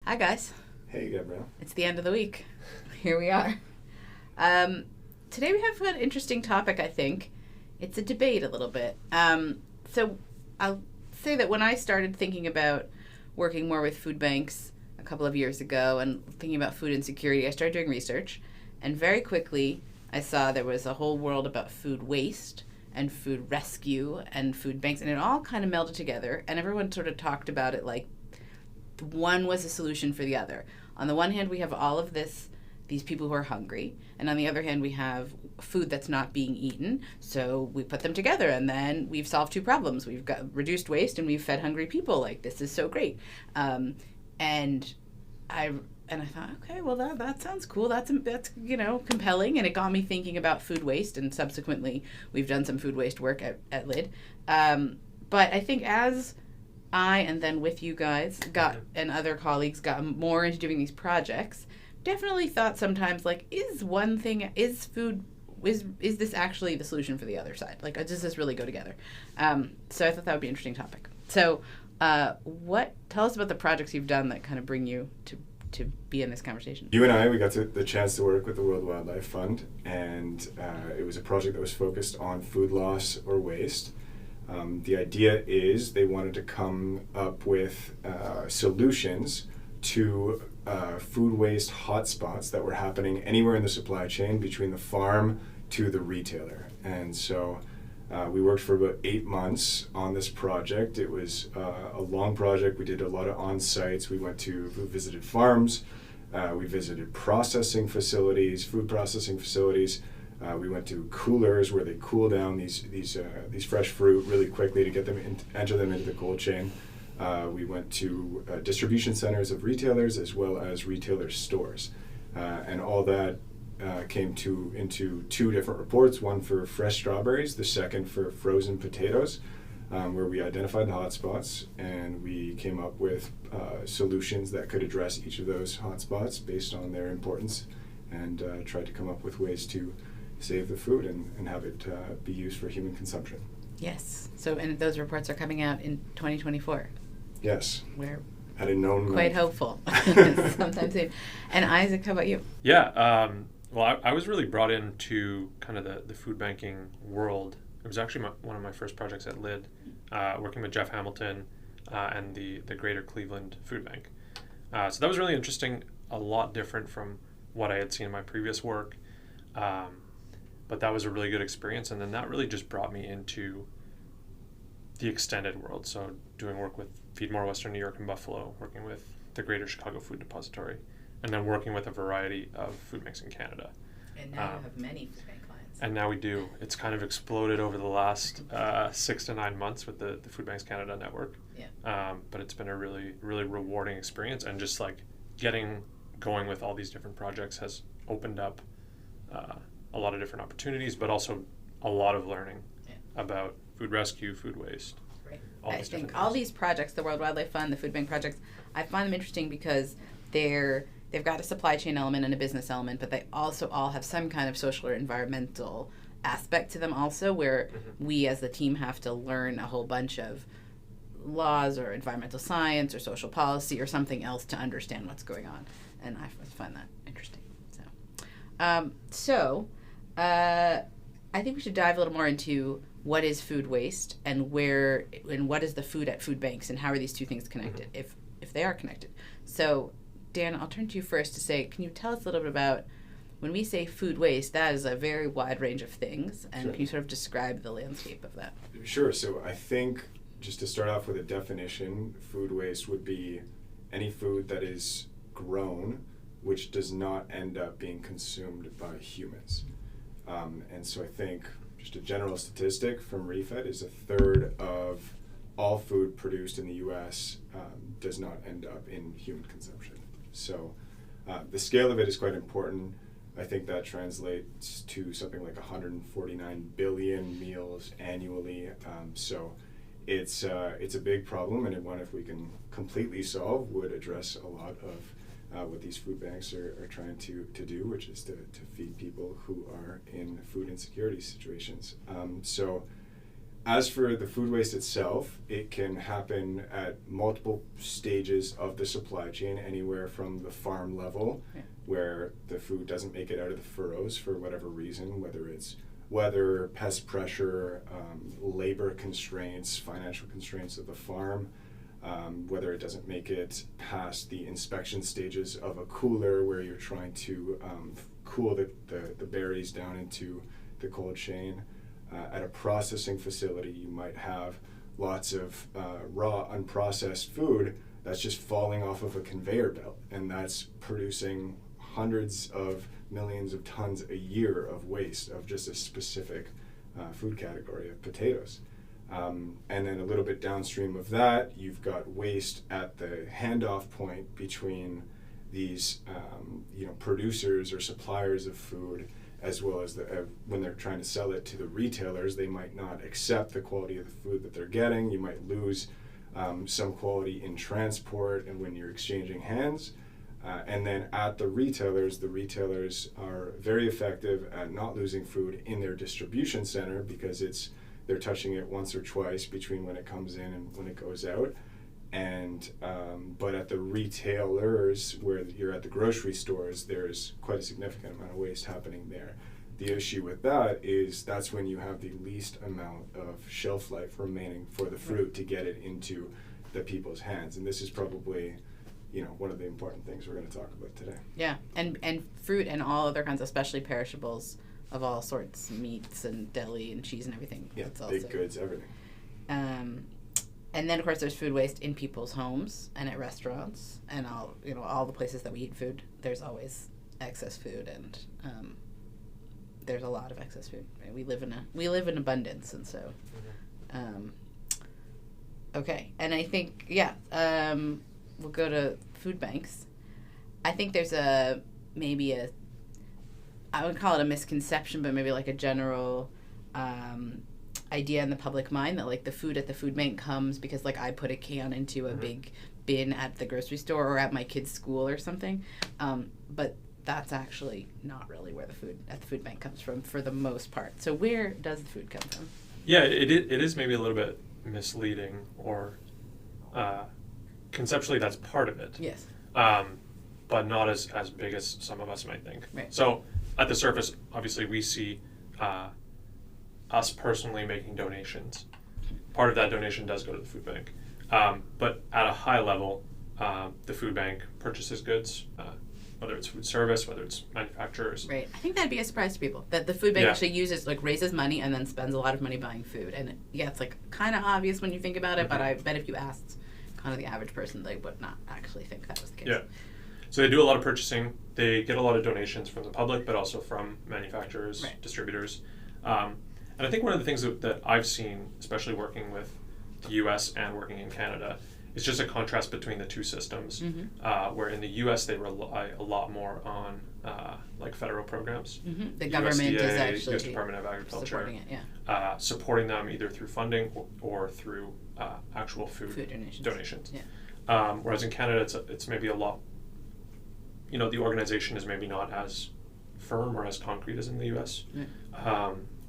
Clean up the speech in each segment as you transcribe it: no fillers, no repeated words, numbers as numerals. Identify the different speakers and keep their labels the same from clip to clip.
Speaker 1: Hi, guys.
Speaker 2: Hey, Gabrielle.
Speaker 1: It's the end of the week. Here we are. Um, Today we have an interesting topic, I think. It's a debate a little bit. So I'll say that when I started thinking about working more with food banks a couple of years ago and thinking about food insecurity, I started doing research. And very quickly, I saw there was a whole world about food waste and food rescue and food banks, and it all kind of melded together. And everyone sort of talked about it like one was a solution for the other. On the one hand, we have all of these people who are hungry, and on the other hand, we have food that's not being eaten. So we put them together, and then we've solved two problems. We've got reduced waste, and we've fed hungry people. Like, this is so great. And I and I thought, okay, well that sounds cool. That's compelling, and it got me thinking about food waste. And subsequently, we've done some food waste work at LID. But I think as I, and then with you guys, and other colleagues got more into doing these projects, definitely thought sometimes, like, is this actually the solution for the other side? Like, does this really go together? So I thought that would be an interesting topic. So tell us about the projects you've done that kind of bring you to be in this conversation.
Speaker 2: You and I, we got the chance to work with the World Wildlife Fund, and it was a project that was focused on food loss or waste. The idea is they wanted to come up with solutions to food waste hotspots that were happening anywhere in the supply chain between the farm to the retailer. And so we worked for about 8 months on this project. It was a long project. We did a lot of on-sites. We visited farms. We visited processing facilities, food processing facilities. We went to coolers where they cool down these fresh fruit really quickly to get them enter them into the cold chain. We went to distribution centers of retailers as well as retailer stores, and all that came into two different reports. One for fresh strawberries, the second for frozen potatoes, where we identified the hotspots and we came up with solutions that could address each of those hotspots based on their importance, and tried to come up with ways to save the food and have it be used for human consumption.
Speaker 1: Yes. So, and those reports are coming out in 2024.
Speaker 2: Yes.
Speaker 1: We're
Speaker 2: at a known
Speaker 1: quite hopeful. Sometime soon. And Isaac, how about you?
Speaker 3: Yeah. Well, I was really brought into kind of the food banking world. It was actually one of my first projects at LID, working with Jeff Hamilton and the Greater Cleveland Food Bank. So that was really interesting, a lot different from what I had seen in my previous work. But that was a really good experience, and then that really just brought me into the extended world. So doing work with Feed More Western New York and Buffalo, working with the Greater Chicago Food Depository, and then working with a variety of food banks in Canada.
Speaker 1: And now you have many food bank clients.
Speaker 3: And now we do. It's kind of exploded over the last 6 to 9 months with the Food Banks Canada network.
Speaker 1: Yeah.
Speaker 3: But it's been a really, really rewarding experience, and just like getting going with all these different projects has opened up a lot of different opportunities, but also a lot of learning about food rescue, food waste.
Speaker 1: Right. I think all these projects, the World Wildlife Fund, the food bank projects, I find them interesting because they've got a supply chain element and a business element, but they also all have some kind of social or environmental aspect to them also, where we as the team have to learn a whole bunch of laws or environmental science or social policy or something else to understand what's going on. And I find that interesting. So I think we should dive a little more into what is food waste and what is the food at food banks, and how are these two things connected, if they are connected. So Dan, I'll turn to you first to say, can you tell us a little bit about, when we say food waste, that is a very wide range of things, and
Speaker 2: Sure.
Speaker 1: Can you sort of describe the landscape of that?
Speaker 2: Sure. So I think, just to start off with a definition, food waste would be any food that is grown which does not end up being consumed by humans. And so I think, just a general statistic from REFED, is a third of all food produced in the U.S. Does not end up in human consumption. So the scale of it is quite important. I think that translates to something like 149 billion meals annually. So it's a big problem, and one, if we can completely solve, would address a lot of what these food banks are trying to do, which is to feed people who are in food insecurity situations. So As for the food waste itself, it can happen at multiple stages of the supply chain, anywhere from the farm level, where the food doesn't make it out of the furrows for whatever reason, whether it's weather, pest pressure, labor constraints, financial constraints of the farm, whether it doesn't make it past the inspection stages of a cooler where you're trying to cool the berries down into the cold chain. At a processing facility, you might have lots of raw, unprocessed food that's just falling off of a conveyor belt, and that's producing hundreds of millions of tons a year of waste of just a specific food category of potatoes. And then a little bit downstream of that, you've got waste at the handoff point between these producers or suppliers of food, as well as when they're trying to sell it to the retailers, they might not accept the quality of the food that they're getting. You might lose some quality in transport and when you're exchanging hands. And then at the retailers are very effective at not losing food in their distribution center, because they're touching it once or twice between when it comes in and when it goes out. And but at the retailers, where you're at the grocery stores, there's quite a significant amount of waste happening there. The issue with that is that's when you have the least amount of shelf life remaining for the fruit to get it into the people's hands. And this is probably, one of the important things we're going to talk about today.
Speaker 1: Yeah, and fruit and all other kinds, especially perishables of all sorts, meats and deli and cheese and everything.
Speaker 2: Yeah,
Speaker 1: that's
Speaker 2: big goods, everything.
Speaker 1: And then, of course, there's food waste in people's homes and at restaurants and all the places that we eat food. There's always excess food, and there's a lot of excess food. Right? We live in abundance, and so okay. And I think we'll go to food banks. I think there's I would call it a misconception, but maybe like a general idea in the public mind that like the food at the food bank comes because like I put a can into a big bin at the grocery store or at my kid's school or something, but that's actually not really where the food at the food bank comes from for the most part. So where does the food come from?
Speaker 3: Yeah, it is maybe a little bit misleading, or conceptually that's part of it.
Speaker 1: Yes.
Speaker 3: But not as big as some of us might think.
Speaker 1: Right.
Speaker 3: So at the surface, obviously we see us personally making donations. Part of that donation does go to the food bank. But at a high level, the food bank purchases goods, whether it's food service, whether it's manufacturers.
Speaker 1: Right. I think that'd be a surprise to people, that the food bank actually raises money and then spends a lot of money buying food. And it's like kind of obvious when you think about it, but I bet if you asked kind of the average person, they would not actually think that was the case.
Speaker 3: Yeah. So they do a lot of purchasing. They get a lot of donations from the public, but also from manufacturers, distributors. And I think one of the things that I've seen, especially working with the U.S. and working in Canada, is just a contrast between the two systems, where in the U.S. they rely a lot more on like federal programs.
Speaker 1: The government is actually
Speaker 3: U.S. Department of Agriculture,
Speaker 1: supporting it,
Speaker 3: supporting them either through funding or through actual food donations.
Speaker 1: Yeah.
Speaker 3: Whereas in Canada, it's maybe a lot. The organization is maybe not as firm or as concrete as in the U.S.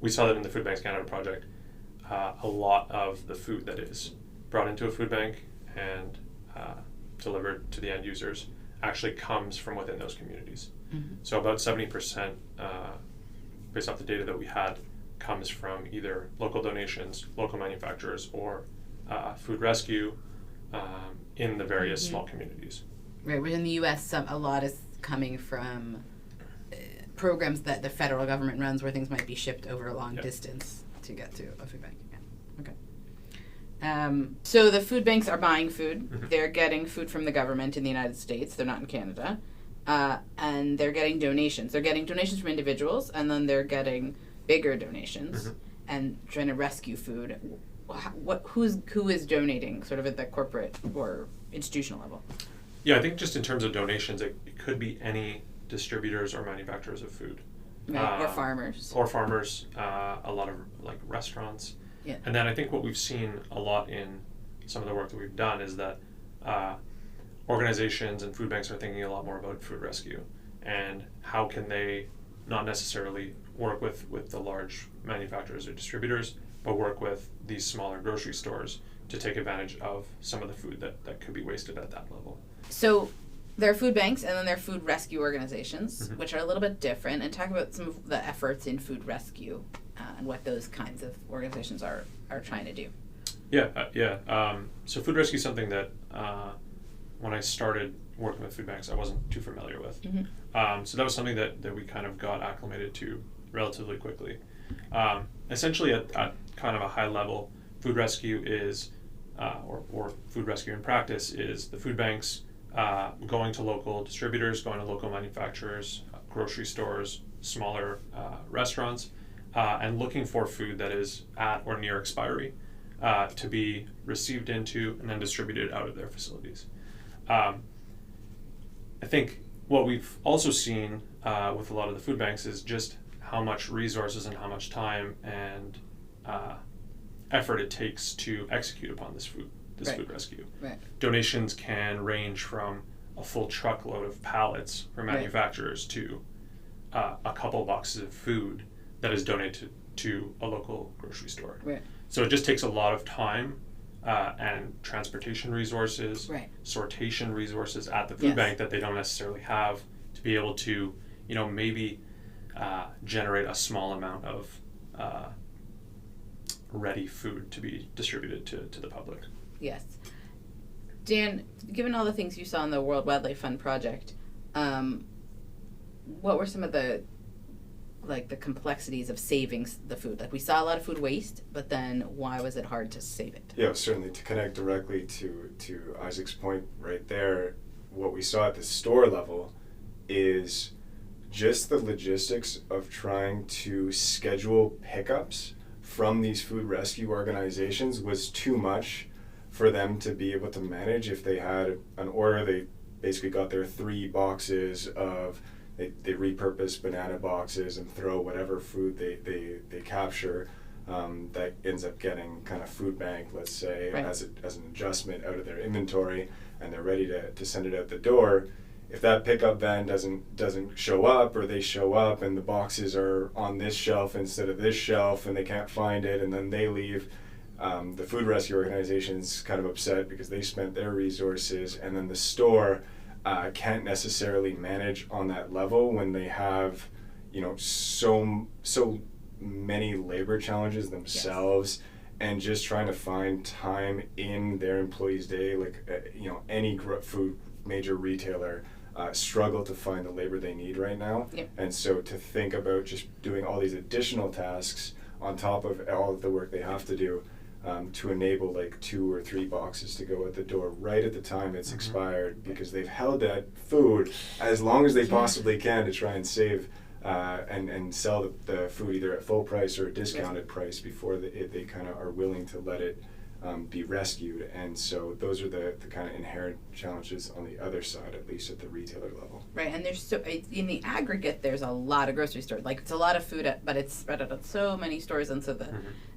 Speaker 3: We saw that in the Food Banks Canada project. A lot of the food that is brought into a food bank and delivered to the end users actually comes from within those communities. So about 70%, based off the data that we had, comes from either local donations, local manufacturers, or food rescue in the various small communities.
Speaker 1: Right, within the U.S., a lot is coming from programs that the federal government runs where things might be shipped over a long distance to get to a food bank. Yeah. Okay. So the food banks are buying food. They're getting food from the government in the United States. They're not in Canada. And they're getting donations. They're getting donations from individuals, and then they're getting bigger donations and trying to rescue food. Who is donating sort of at the corporate or institutional level?
Speaker 3: Yeah, I think just in terms of donations, it could be any distributors or manufacturers of food.
Speaker 1: Right, or farmers.
Speaker 3: Or farmers, a lot of like restaurants.
Speaker 1: Yeah.
Speaker 3: And then I think what we've seen a lot in some of the work that we've done is that organizations and food banks are thinking a lot more about food rescue and how can they not necessarily work with the large manufacturers or distributors, but work with these smaller grocery stores to take advantage of some of the food that could be wasted at that level.
Speaker 1: So there are food banks and then there are food rescue organizations,
Speaker 3: Mm-hmm.
Speaker 1: which are a little bit different. And talk about some of the efforts in food rescue and what those kinds of organizations are trying to do.
Speaker 3: So food rescue is something that when I started working with food banks, I wasn't too familiar with.
Speaker 1: Mm-hmm.
Speaker 3: So that was something that we kind of got acclimated to relatively quickly. Essentially, at kind of a high level, food rescue is, or food rescue in practice is the food banks going to local distributors, going to local manufacturers, grocery stores, smaller restaurants, and looking for food that is at or near expiry to be received into and then distributed out of their facilities. I think what we've also seen with a lot of the food banks is just how much resources and how much time and effort it takes to execute upon this food rescue.
Speaker 1: Right.
Speaker 3: Donations can range from a full truckload of pallets from manufacturers to a couple boxes of food that is donated to a local grocery store.
Speaker 1: Right.
Speaker 3: So it just takes a lot of time and transportation resources, sortation resources at the food bank that they don't necessarily have to be able to, maybe generate a small amount of ready food to be distributed to the public.
Speaker 1: Yes. Dan, given all the things you saw in the World Wildlife Fund project, what were some of the complexities of saving the food? Like, we saw a lot of food waste, but then why was it hard to save it?
Speaker 2: Yeah, certainly. To connect directly to Isaac's point right there, what we saw at the store level is just the logistics of trying to schedule pickups from these food rescue organizations was too much for them to be able to manage. If they had an order, they basically got their 3 boxes of, they repurpose banana boxes and throw whatever food they capture that ends up getting kind of food bank, let's say, as an adjustment out of their inventory, and they're ready to send it out the door. If that pickup van doesn't show up, or they show up and the boxes are on this shelf instead of this shelf and they can't find it and then they leave, the food rescue organization's kind of upset because they spent their resources, and then the store can't necessarily manage on that level when they have, so many labor challenges themselves. And just trying to find time in their employees' day, any food major retailer struggle to find the labor they need right now. And so to think about just doing all these additional tasks on top of all of the work they have to do to enable 2 or 3 boxes to go at the door right at the time it's expired, because they've held that food as long as they possibly can to try and save and sell the food either at full price or a discounted price before they kind of are willing to let it be rescued. And so those are the kind of inherent challenges on the other side, at least at the retailer level.
Speaker 1: Right, and there's in the aggregate, there's a lot of grocery stores. It's a lot of food, but it's spread out on so many stores, and so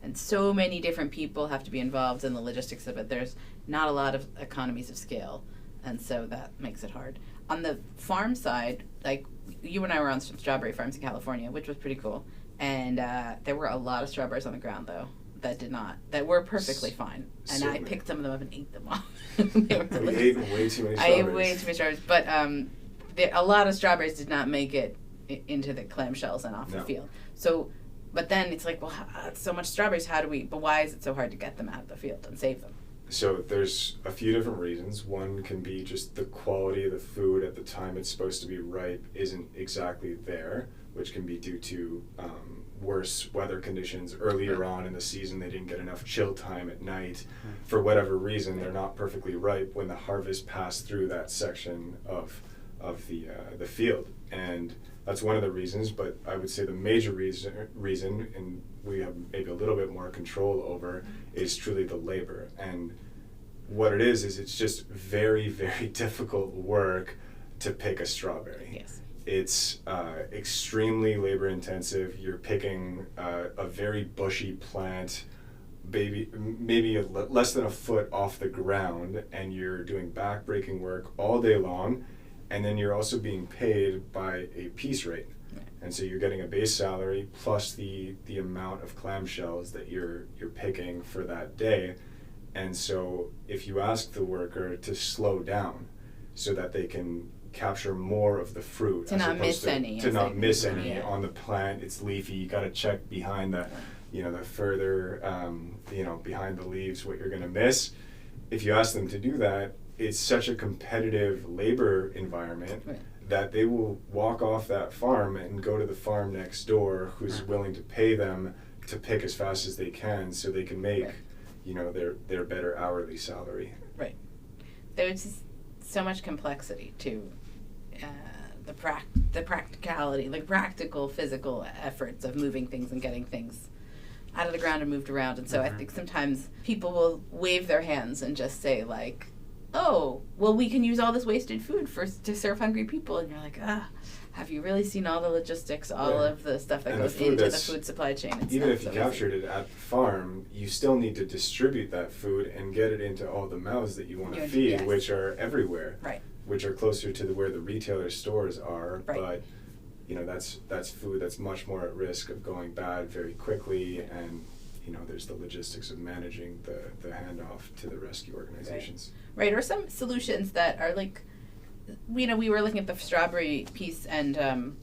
Speaker 1: and so many different people have to be involved in the logistics of it. There's not a lot of economies of scale, and so that makes it hard. On the farm side, you and I were on some strawberry farms in California, which was pretty cool, and there were a lot of strawberries on the ground though that were perfectly fine, and I picked some of them up and ate them all. They were delicious.
Speaker 2: We ate way too many strawberries.
Speaker 1: I ate way too many strawberries, but a lot of strawberries did not make it into the clamshells and off the field. So, but then it's so much strawberries, but why is it so hard to get them out of the field and save them?
Speaker 2: So there's a few different reasons. One can be just the quality of the food at the time it's supposed to be ripe isn't exactly there, which can be due to worse weather conditions earlier on in the season. They didn't get enough chill time at night. For whatever reason, they're not perfectly ripe when the harvest passed through that section of the field. And that's one of the reasons, but I would say the major reason, and we have maybe a little bit more control over, is truly the labor. And what it is it's just very, very difficult work to pick a strawberry.
Speaker 1: Yes.
Speaker 2: It's extremely labor intensive. You're picking a very bushy plant, maybe less than a foot off the ground, and you're doing back-breaking work all day long, and then you're also being paid by a piece rate. And so you're getting a base salary plus the amount of clamshells that you're picking for that day. And so if you ask the worker to slow down so that they can capture more of the fruit,
Speaker 1: to not miss any,
Speaker 2: on the plant, it's leafy, you got to check behind the the further behind the leaves what you're going to miss. If you ask them to do that, it's such a competitive labor environment that they will walk off that farm and go to the farm next door who's willing to pay them to pick as fast as they can so they can make their better hourly salary.
Speaker 1: Right. There's so much complexity to the practicality, like practical physical efforts of moving things and getting things out of the ground and moved around. And so I think sometimes people will wave their hands and just say like, oh, well, we can use all this wasted food to serve hungry people. And you're like, have you really seen all the logistics, all of the stuff that goes into the food supply chain?
Speaker 2: Even if you captured it at the farm, you still need to distribute that food and get it into all the mouths that you want to feed, which are everywhere, which are closer to where the retailer stores are. But that's food that's much more at risk of going bad very quickly, and there's the logistics of managing the handoff to the rescue organizations.
Speaker 1: Right, or some solutions that are like, we were looking at the strawberry piece, and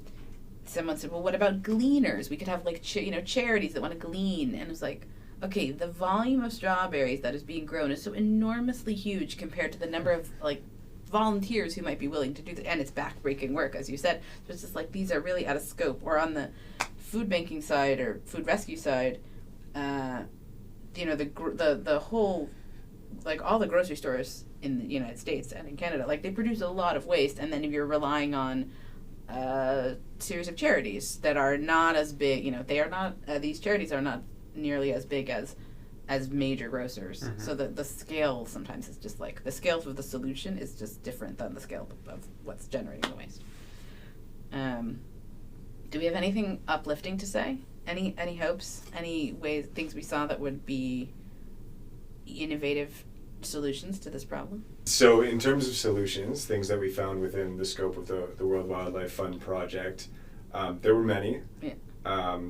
Speaker 1: someone said, well, what about gleaners? We could have like charities that want to glean, and it was like, okay, the volume of strawberries that is being grown is so enormously huge compared to the number of like volunteers who might be willing to do that, and it's backbreaking work, as you said. So it's just like these are really out of scope. Or on the food banking side or food rescue side, the whole, like all the grocery stores in the United States and in Canada, like they produce a lot of waste, and then if you're relying on a series of charities that are not as big, they are not, these charities are not nearly as big as major grocers. Mm-hmm. So the scale sometimes is just like, the scale of the solution is just different than the scale of what's generating the waste. Do we have anything uplifting to say? Any hopes? Any ways, things we saw that would be innovative solutions to this problem?
Speaker 2: So in terms of solutions, things that we found within the scope of the World Wildlife Fund project, there were many. Yeah.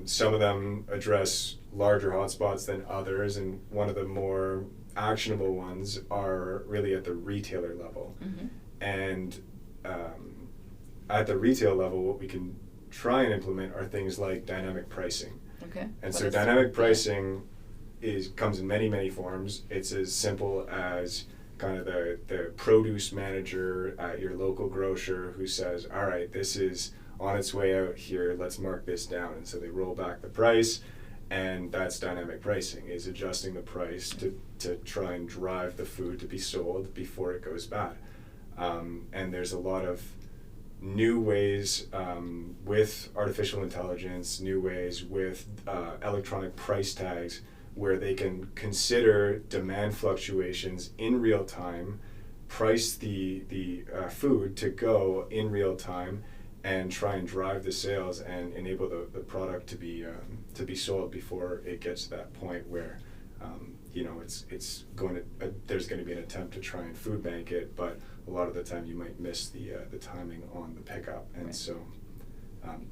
Speaker 2: Some of them address larger hotspots than others, and one of the more actionable ones are really at the retailer level. Mm-hmm. And at the retail level, what we can try and implement are things like dynamic pricing.
Speaker 1: Okay.
Speaker 2: And so dynamic pricing comes in many, many forms. It's as simple as kind of the produce manager at your local grocer who says, all right, this is on its way out here, let's mark this down. And so they roll back the price, and that's dynamic pricing, is adjusting the price to try and drive the food to be sold before it goes bad. And there's a lot of new ways with artificial intelligence, new ways with electronic price tags, where they can consider demand fluctuations in real time, price the food to go in real time, and try and drive the sales and enable the product to be sold before it gets to that point where there's going to be an attempt to try and food bank it, but a lot of the time you might miss the timing on the pickup, and right. So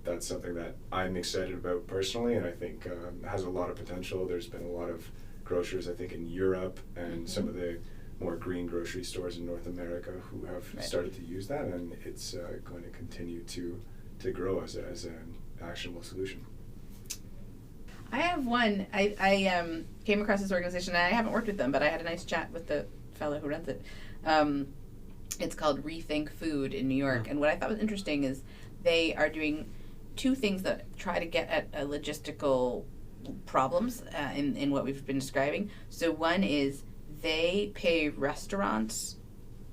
Speaker 2: that's something that I'm excited about personally, and I think has a lot of potential. There's been a lot of grocers, I think, in Europe and mm-hmm. some of the more green grocery stores in North America who have right. started to use that, and it's going to continue to grow as an actionable solution.
Speaker 1: I have one. I came across this organization, and I haven't worked with them, but I had a nice chat with the fellow who runs it. It's called Rethink Food in New York, and what I thought was interesting is they are doing two things that try to get at logistical problems in what we've been describing. So one is they pay restaurants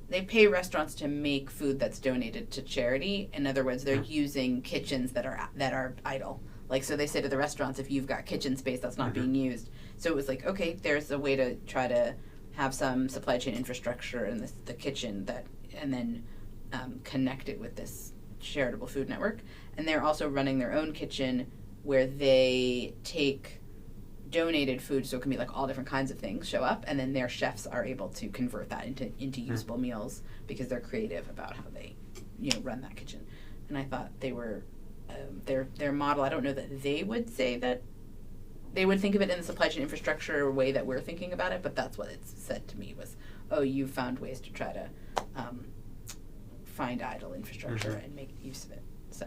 Speaker 1: to make food that's donated to charity. In other words, they're using kitchens that are idle. Like, so they say to the restaurants, if you've got kitchen space that's not mm-hmm. being used. So it was like, okay, there's a way to try to have some supply chain infrastructure in the kitchen and then connect it with this charitable food network. And they're also running their own kitchen where they take donated food, so it can be like all different kinds of things show up, and then their chefs are able to convert that into usable meals because they're creative about how they run that kitchen. And I thought they were their model. I don't know that they would say that they would think of it in the supply chain infrastructure way that we're thinking about it, but that's what it said to me was, oh, you found ways to try to find idle infrastructure and make use of it. So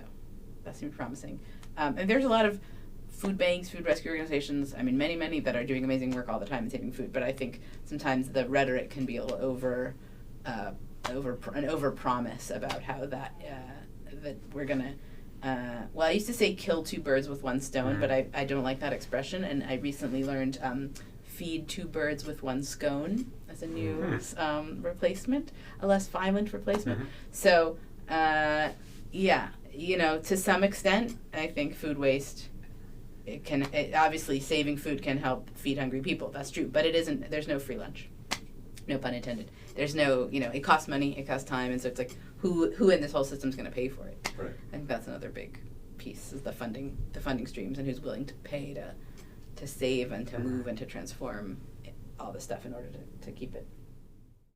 Speaker 1: that seems promising. And there's a lot of food banks, food rescue organizations, I mean, many that are doing amazing work all the time in saving food, but I think sometimes the rhetoric can be a little over promise about how that we're gonna well, I used to say kill two birds with one stone, but I don't like that expression, and I recently learned feed two birds with one scone as a new replacement, a less violent replacement. So yeah, you know, to some extent, I think food waste, obviously saving food can help feed hungry people. That's true, but it isn't. There's no free lunch, no pun intended. There's no, you know, it costs money, it costs time, and so it's like who in this whole system is going to pay for it?
Speaker 2: Right.
Speaker 1: I think that's another big piece, is the funding streams, and who's willing to pay to save and to move and to transform all this stuff in order to keep it